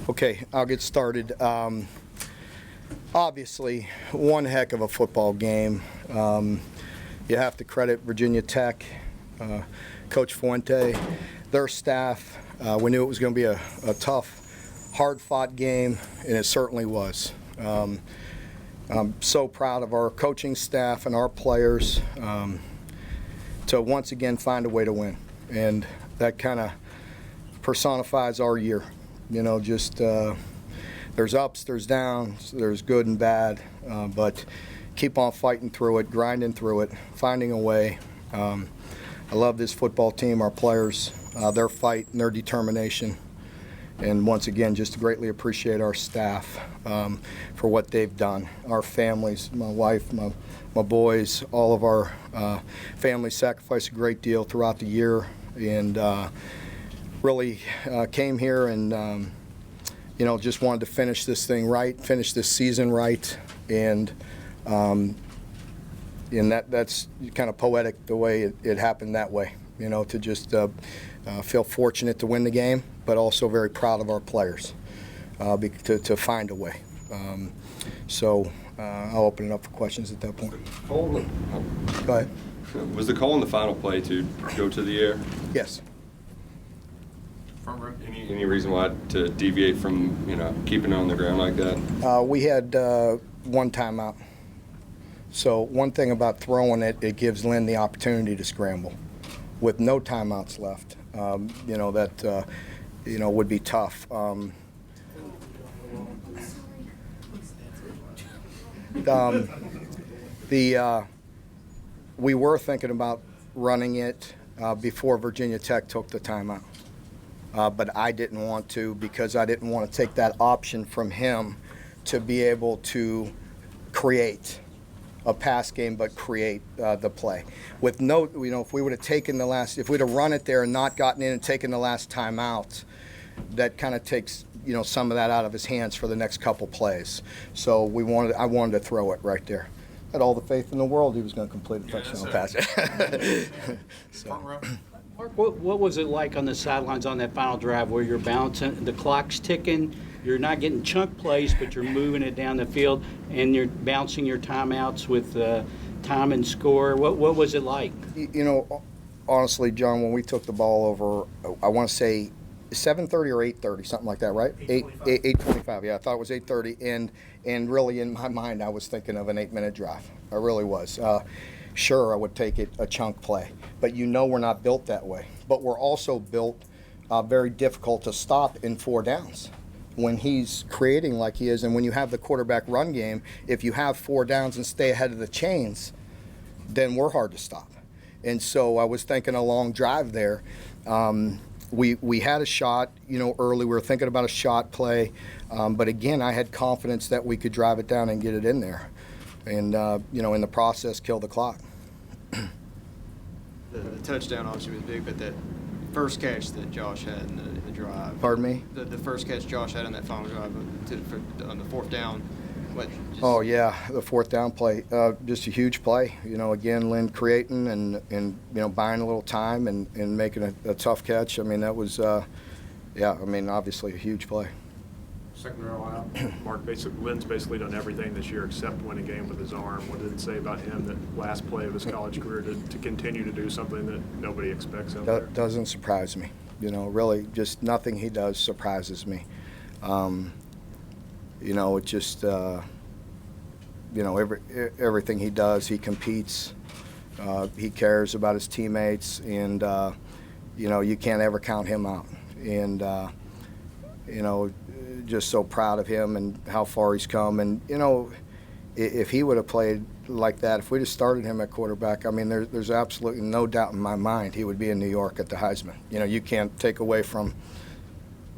Okay, I'll get started. Obviously, one heck of a football game. You have to credit Virginia Tech, Coach Fuente, their staff. We knew it was going to be a tough, hard-fought game, and it certainly was. I'm so proud of our coaching staff and our players to once again find a way to win, and that kind of personifies our year. You know, just there's ups, there's downs, there's good and bad, but keep on fighting through it, grinding through it, finding a way. I love this football team, our players, their fight and their determination. And once again, just greatly appreciate our staff for what they've done. Our families, my wife, my boys, all of our families sacrificed a great deal throughout the year, and really came here and you know, just wanted to finish this thing right, finish this season right, and that's kind of poetic the way it happened that way. You know, to just feel fortunate to win the game, but also very proud of our players to find a way. So I'll open it up for questions at that point. Go ahead. Was the call in the final play to go to the air? Yes. Any reason why to deviate from, you know, keeping it on the ground like that? We had one timeout. So one thing about throwing it, it gives Lynn the opportunity to scramble. With no timeouts left, you know, that you know, would be tough. We were thinking about running it before Virginia Tech took the timeout, but I didn't want to, because I didn't want to take that option from him to be able to create a pass game, but create the play. With no, you know, if we would have taken the last, if we'd have run it there and not gotten in and taken the last timeout, that kind of takes, you know, some of that out of his hands for the next couple plays. So I wanted to throw it right there. Had all the faith in the world he was going to complete a touchdown pass. So. Mark, what was it like on the sidelines on that final drive where you're bouncing, the clock's ticking, you're not getting chunk plays, but you're moving it down the field, and you're bouncing your timeouts with time and score? What was it like? You know, honestly, John, when we took the ball over, I want to say 7:30 or 8:30, something like that, right? 8:25. Yeah, I thought it was 8:30, and really in my mind I was thinking of an 8-minute drive. I really was. Sure, I would take it a chunk play, but you know we're not built that way. But we're also built very difficult to stop in 4 downs. When he's creating like he is, and when you have the quarterback run game, if you have 4 downs and stay ahead of the chains, then we're hard to stop. And so I was thinking a long drive there. We had a shot, you know, early. We were thinking about a shot play, but again, I had confidence that we could drive it down and get it in there, and you know, in the process, kill the clock. The touchdown obviously was big, but that first catch that Josh had in the drive. Pardon me? The first catch Josh had on that final drive on the 4th down. Oh yeah, the 4th down play, just a huge play. You know, again, Lynn creating and you know, buying a little time and making a tough catch. I mean, that was yeah. I mean, obviously a huge play. Second row out. Mark, Lynn's basically done everything this year except win a game with his arm. What did it say about him, that last play of his college career, to continue to do something that nobody expects out there? Doesn't surprise me. You know, really, just nothing he does surprises me. You know, it just, you know, everything he does, he competes, he cares about his teammates, and, you know, you can't ever count him out. And, you know, just so proud of him and how far he's come. And, you know, if he would have played like that, if we'd have started him at quarterback, I mean, there's absolutely no doubt in my mind he would be in New York at the Heisman. You know, you can't take away from,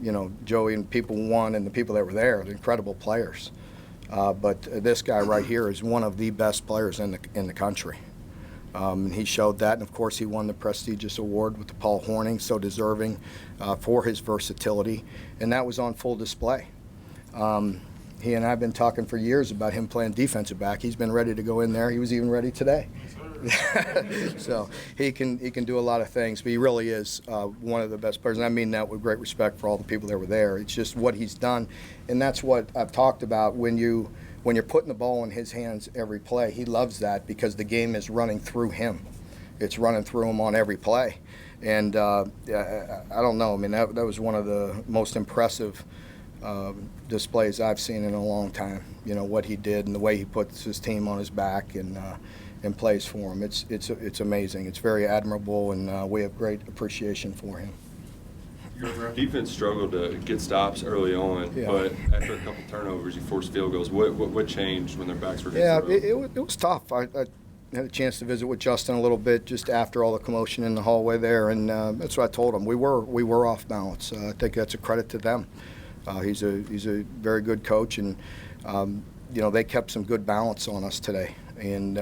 you know, Joey and people won and the people that were there, the incredible players. But this guy right here is one of the best players in the country. He showed that, and of course he won the prestigious award with the Paul Horning, so deserving for his versatility, and that was on full display. He and I have been talking for years about him playing defensive back. He's been ready to go in there. He was even ready today. So he can do a lot of things, but he really is one of the best players. And I mean that with great respect for all the people that were there. It's just what he's done, and that's what I've talked about. When you're putting the ball in his hands every play, he loves that because the game is running through him. It's running through him on every play. And I don't know. I mean, that was one of the most impressive displays I've seen in a long time. You know, what he did and the way he puts his team on his back and plays for him. It's amazing. It's very admirable, and we have great appreciation for him. Defense struggled to get stops early on, Yeah. but after a couple turnovers, you forced field goals. What changed when their backs were Yeah, against the rope? it was tough. I had a chance to visit with Justin a little bit just after all the commotion in the hallway there, and that's what I told him. We were off balance. I think that's a credit to them. He's a very good coach, and they kept some good balance on us today, and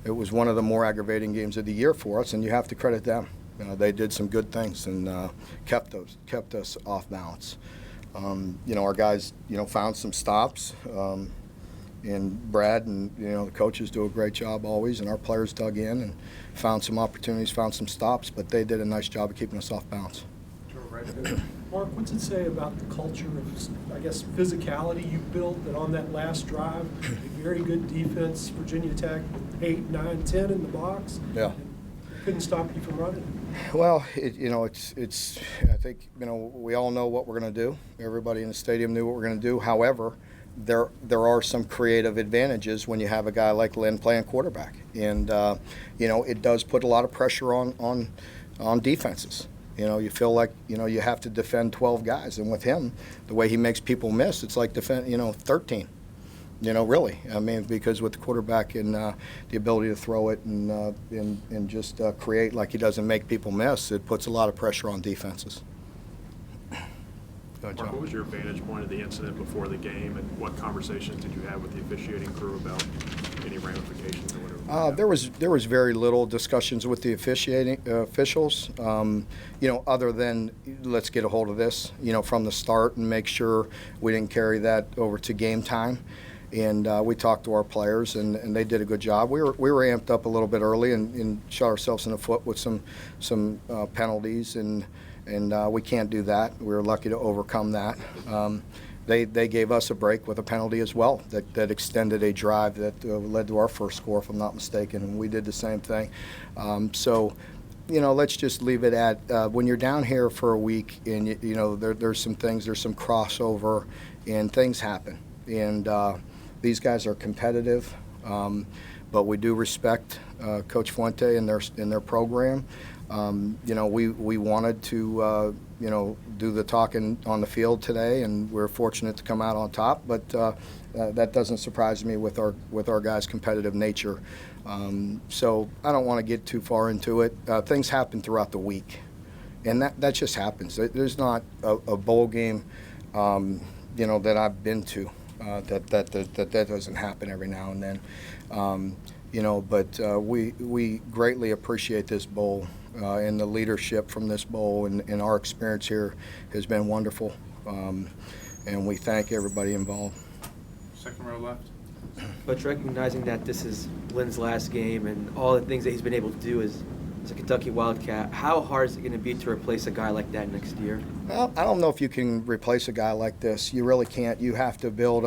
it was one of the more aggravating games of the year for us, and you have to credit them. They did some good things and kept us off balance. Our guys found some stops. And Brad and the coaches do a great job always, and our players dug in and found some opportunities, found some stops, but they did a nice job of keeping us off balance. Mark, what's it say about the culture of, I guess, physicality you built that on that last drive, a very good defense, Virginia Tech, 8, 9, 10 in the box? Yeah. Couldn't stop you from running. Well, it's. I think we all know what we're going to do. Everybody in the stadium knew what we're going to do. However, there are some creative advantages when you have a guy like Lynn playing quarterback, and it does put a lot of pressure on defenses. You feel like you have to defend 12 guys, and with him, the way he makes people miss, it's like defend 13. Really. I mean, because with the quarterback and the ability to throw it and just create like he doesn't make people miss, it puts a lot of pressure on defenses. Go ahead, Mark, John. what was your vantage point of the incident before the game, and what conversations did you have with the officiating crew about any ramifications or whatever? There was very little discussions with the officiating officials, other than let's get a hold of this, from the start and make sure we didn't carry that over to game time. And we talked to our players, and they did a good job. We were amped up a little bit early and shot ourselves in the foot with some penalties, and we can't do that. We were lucky to overcome that. They gave us a break with a penalty as well that extended a drive that led to our first score, if I'm not mistaken, and we did the same thing. Let's just leave it at when you're down here for a week and there's some things, there's some crossover, and things happen. And these guys are competitive, but we do respect Coach Fuente and their program. We wanted to do the talking on the field today, and we're fortunate to come out on top. But that doesn't surprise me with our guys' competitive nature. So I don't want to get too far into it. Things happen throughout the week, and that just happens. There's not a bowl game, that I've been to that doesn't happen every now and then. But we greatly appreciate this bowl. And the leadership from this bowl and our experience here has been wonderful. And we thank everybody involved. Second row left. But recognizing that this is Lynn's last game and all the things that he's been able to do as a Kentucky Wildcat, how hard is it going to be to replace a guy like that next year? Well, I don't know if you can replace a guy like this. You really can't. You have to build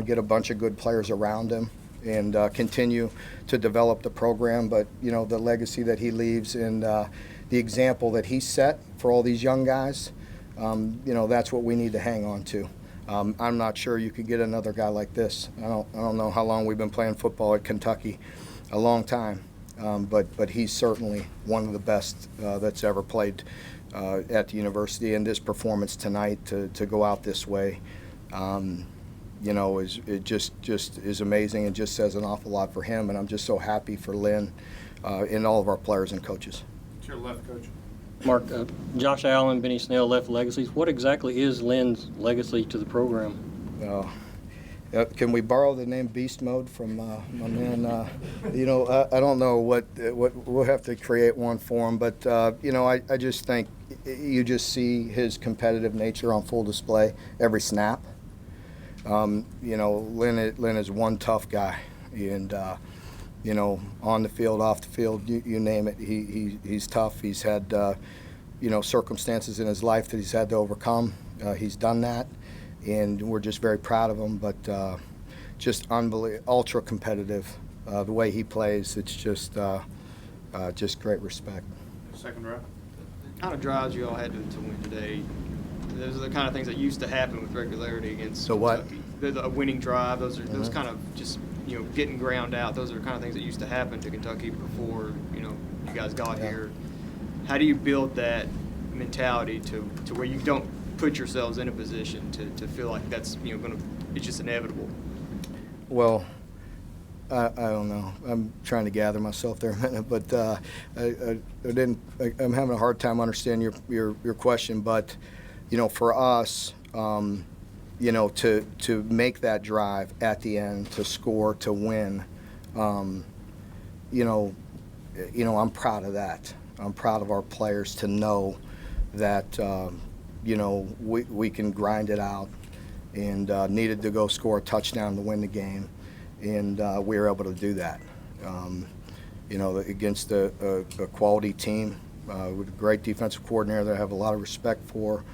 get a bunch of good players around him and continue to develop the program. But, the legacy that he leaves and the example that he set for all these young guys, that's what we need to hang on to. I'm not sure you could get another guy like this. I don't know how long we've been playing football at Kentucky, a long time. But he's certainly one of the best that's ever played at the university. And this performance tonight to go out this way, it just is amazing and just says an awful lot for him. And I'm just so happy for Lynn and all of our players and coaches. To your left, Coach. Mark, Josh Allen, Benny Snell left legacies. What exactly is Lynn's legacy to the program? Can we borrow the name Beast Mode from my man? I don't know what we'll have to create one for him, but I just think you just see his competitive nature on full display every snap. Lynn is one tough guy, and you know, on the field, off the field, you name it. He's tough. He's had, you know, circumstances in his life that he's had to overcome. He's done that, and we're just very proud of him. But just unbelievable, ultra competitive. The way he plays, it's just great respect. Second row. Kind of drives you all had to win today. Those are the kind of things that used to happen with regularity against So what? Kentucky. A winning drive. Those kind of just, you know, getting ground out. Those are the kind of things that used to happen to Kentucky before, you know, you guys got here. How do you build that mentality to where you don't put yourselves in a position to feel like that's, you know, it's just inevitable? Well, I don't know. I'm trying to gather myself there a minute, but I'm having a hard time understanding your question. But you know, for us, you know, to make that drive at the end, to score, to win, you know, I'm proud of that. I'm proud of our players to know that, you know, we can grind it out, and needed to go score a touchdown to win the game, and we were able to do that. You know, against a quality team with a great defensive coordinator that I have a lot of respect for,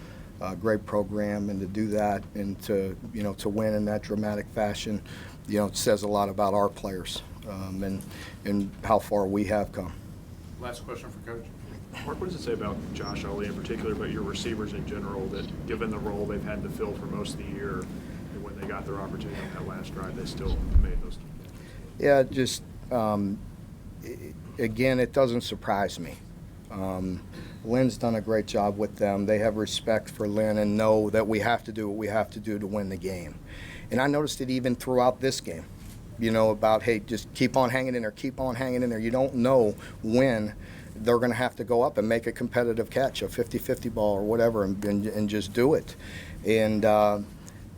great program, and to do that and to, you know, to win in that dramatic fashion, you know, it says a lot about our players, and how far we have come. Last question for Coach. Mark, what does it say about Josh Ali in particular, but your receivers in general, that given the role they've had to fill for most of the year, and when they got their opportunity on that last drive, they still made those? Yeah, just again, it doesn't surprise me. Lynn's done a great job with them. They have respect for Lynn and know that we have to do what we have to do to win the game. And I noticed it even throughout this game, you know, about, hey, just keep on hanging in there, keep on hanging in there. You don't know when they're going to have to go up and make a competitive catch, a 50-50 ball or whatever, and just do it. And,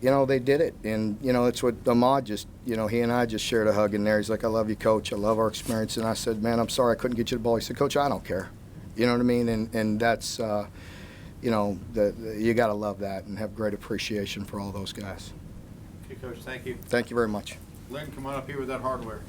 you know, they did it. And, you know, it's what Ahmad just, you know, he and I just shared a hug in there. He's like, I love you, Coach. I love our experience. And I said, man, I'm sorry I couldn't get you the ball. He said, Coach, I don't care. You know what I mean? And that's, you know, you got to love that and have great appreciation for all those guys. Okay, Coach, thank you. Thank you very much. Lynn, come on up here with that hardware.